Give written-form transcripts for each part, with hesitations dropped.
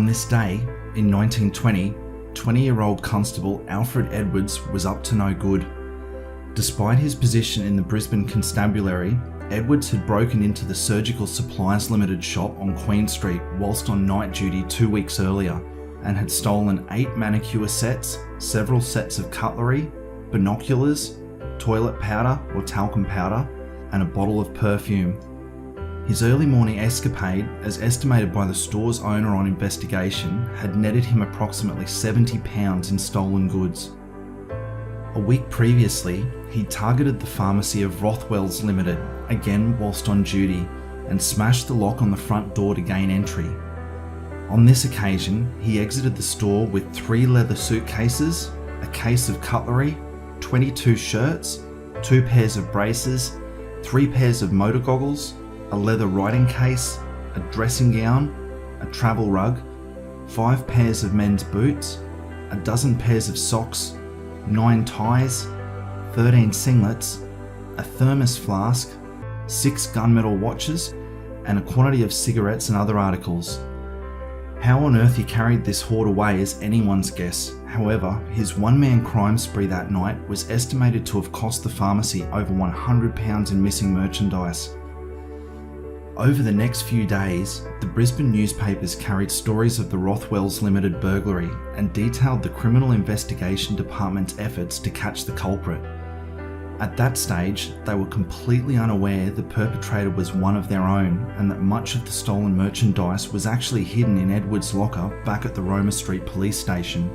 On this day, in 1920, 20-year-old Constable Alfred Edwards was up to no good. Despite his position in the Brisbane Constabulary, Edwards had broken into the Surgical Supplies Limited shop on Queen Street whilst on night duty 2 weeks earlier, and had stolen 8 manicure sets, several sets of cutlery, binoculars, toilet powder or talcum powder, and a bottle of perfume. His early morning escapade, as estimated by the store's owner on investigation, had netted him approximately £70 in stolen goods. A week previously, he targeted the pharmacy of Rothwell's Limited, again whilst on duty, and smashed the lock on the front door to gain entry. On this occasion, he exited the store with 3 leather suitcases, a case of cutlery, 22 shirts, 2 pairs of braces, 3 pairs of motor goggles, a leather writing case, a dressing gown, a travel rug, 5 pairs of men's boots, a dozen pairs of socks, 9 ties, 13 singlets, a thermos flask, 6 gunmetal watches, and a quantity of cigarettes and other articles. How on earth he carried this hoard away is anyone's guess. However, his one-man crime spree that night was estimated to have cost the pharmacy over £100 in missing merchandise. Over the next few days, the Brisbane newspapers carried stories of the Rothwell's Limited burglary and detailed the Criminal Investigation Department's efforts to catch the culprit. At that stage, they were completely unaware the perpetrator was one of their own and that much of the stolen merchandise was actually hidden in Edward's locker back at the Roma Street police station.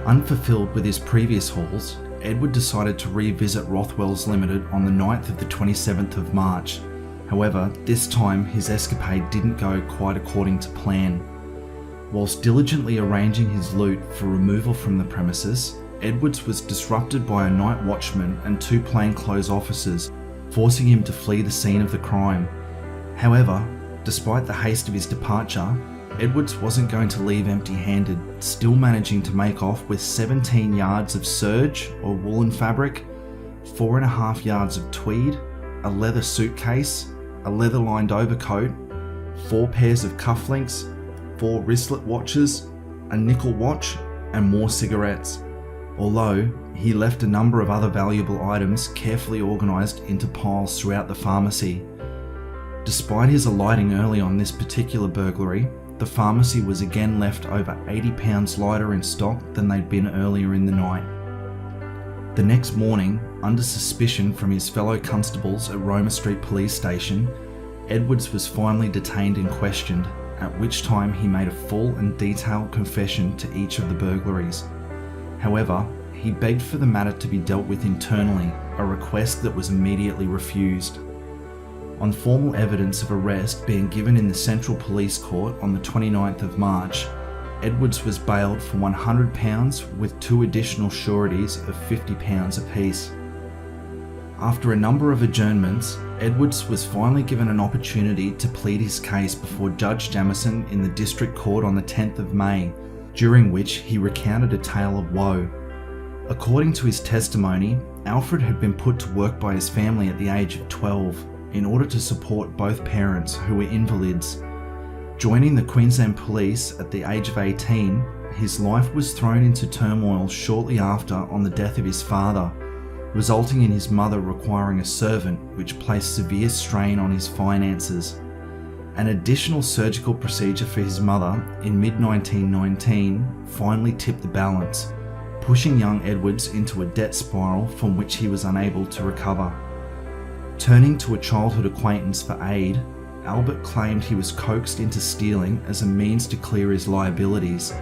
Unfulfilled with his previous hauls, Edward decided to revisit Rothwell's Limited on the night of the 27th of March. However, this time his escapade didn't go quite according to plan. Whilst diligently arranging his loot for removal from the premises, Edwards was disrupted by a night watchman and 2 plainclothes officers, forcing him to flee the scene of the crime. However, despite the haste of his departure, Edwards wasn't going to leave empty-handed, still managing to make off with 17 yards of serge or woolen fabric, 4.5 yards of tweed, a leather suitcase, a leather-lined overcoat, 4 pairs of cufflinks, 4 wristlet watches, a nickel watch, and more cigarettes. Although, he left a number of other valuable items carefully organised into piles throughout the pharmacy. Despite his alighting early on this particular burglary, the pharmacy was again left over £80 lighter in stock than they'd been earlier in the night. The next morning, under suspicion from his fellow constables at Roma Street Police Station, Edwards was finally detained and questioned, at which time he made a full and detailed confession to each of the burglaries. However, he begged for the matter to be dealt with internally, a request that was immediately refused. On formal evidence of arrest being given in the Central Police Court on the 29th of March, Edwards was bailed for £100 with 2 additional sureties of £50 apiece. After a number of adjournments, Edwards was finally given an opportunity to plead his case before Judge Jamieson in the District Court on the 10th of May, during which he recounted a tale of woe. According to his testimony, Alfred had been put to work by his family at the age of 12 in order to support both parents who were invalids. Joining the Queensland Police at the age of 18, his life was thrown into turmoil shortly after on the death of his father, resulting in his mother requiring a servant, which placed severe strain on his finances. An additional surgical procedure for his mother in mid-1919 finally tipped the balance, pushing young Edwards into a debt spiral from which he was unable to recover. Turning to a childhood acquaintance for aid, Albert claimed he was coaxed into stealing as a means to clear his liabilities,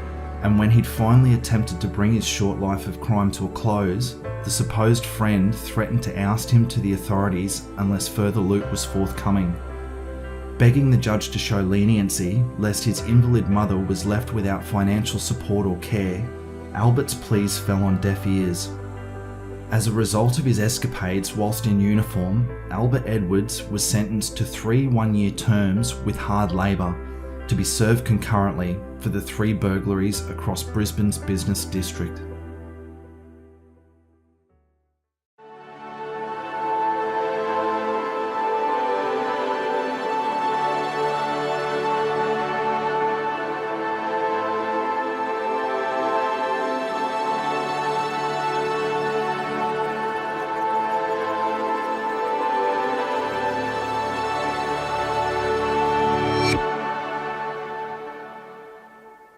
and when he'd finally attempted to bring his short life of crime to a close, the supposed friend threatened to oust him to the authorities unless further loot was forthcoming. Begging the judge to show leniency lest his invalid mother was left without financial support or care, Albert's pleas fell on deaf ears. As a result of his escapades whilst in uniform, Albert Edwards was sentenced to 3 one-year terms with hard labour to be served concurrently for the 3 burglaries across Brisbane's business district.